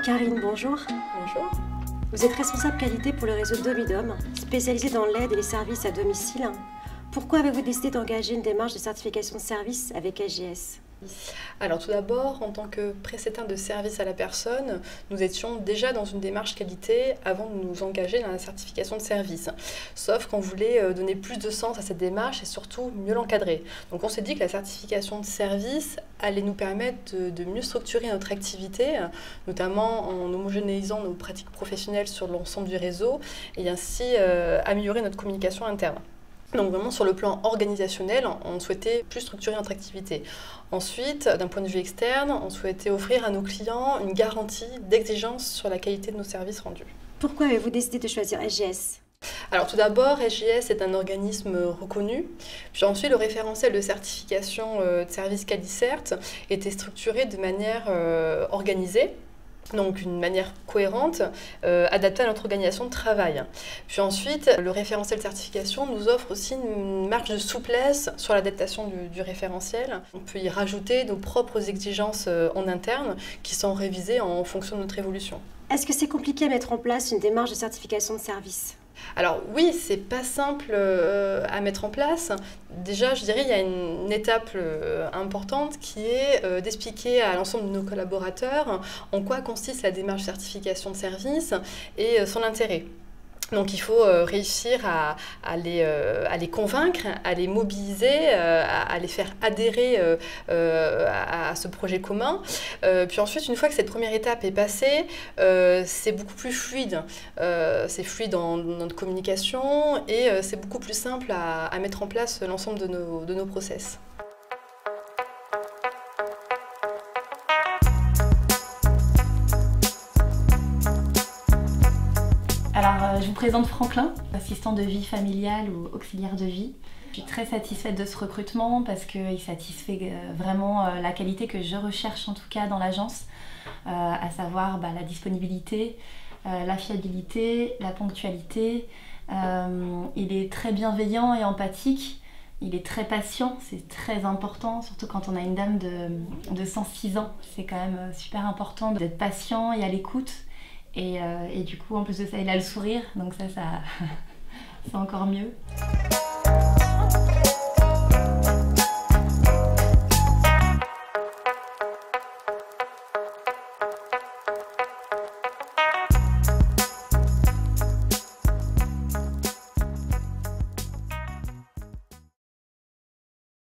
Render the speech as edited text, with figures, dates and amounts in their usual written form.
Karine, bonjour. Bonjour. Vous êtes responsable qualité pour le réseau Domidom, spécialisé dans l'aide et les services à domicile. Pourquoi avez-vous décidé d'engager une démarche de certification de service avec SGS ? Alors tout d'abord, en tant que prestataire de service à la personne, nous étions déjà dans une démarche qualité avant de nous engager dans la certification de service. Sauf qu'on voulait donner plus de sens à cette démarche et surtout mieux l'encadrer. Donc on s'est dit que la certification de service allait nous permettre de mieux structurer notre activité, notamment en homogénéisant nos pratiques professionnelles sur l'ensemble du réseau et ainsi améliorer notre communication interne. Donc vraiment sur le plan organisationnel, on souhaitait plus structurer notre activité. Ensuite, d'un point de vue externe, on souhaitait offrir à nos clients une garantie d'exigence sur la qualité de nos services rendus. Pourquoi avez-vous décidé de choisir SGS ? Alors tout d'abord, SGS est un organisme reconnu. Puis ensuite, le référentiel de certification de service QualiCert était structuré de manière organisée. Donc une manière cohérente, adaptée à notre organisation de travail. Puis ensuite, le référentiel de certification nous offre aussi une marge de souplesse sur l'adaptation du référentiel. On peut y rajouter nos propres exigences en interne qui sont révisées en fonction de notre évolution. Est-ce que c'est compliqué à mettre en place une démarche de certification de service ? Alors oui, c'est pas simple à mettre en place. Déjà, je dirais, il y a une étape importante qui est d'expliquer à l'ensemble de nos collaborateurs en quoi consiste la démarche de certification de service et son intérêt. Donc il faut réussir à les convaincre, à les mobiliser, à les faire adhérer à ce projet commun. Puis ensuite, une fois que cette première étape est passée, c'est beaucoup plus fluide. C'est fluide dans notre communication et c'est beaucoup plus simple à mettre en place l'ensemble de nos process. Alors, je vous présente Franklin, assistant de vie familiale ou auxiliaire de vie. Je suis très satisfaite de ce recrutement parce qu'il satisfait vraiment la qualité que je recherche en tout cas dans l'agence, à savoir la disponibilité, la fiabilité, la ponctualité. Il est très bienveillant et empathique. Il est très patient, c'est très important, surtout quand on a une dame de 106 ans. C'est quand même super important d'être patient et à l'écoute. Et du coup, en plus de ça, il a le sourire, donc ça c'est encore mieux.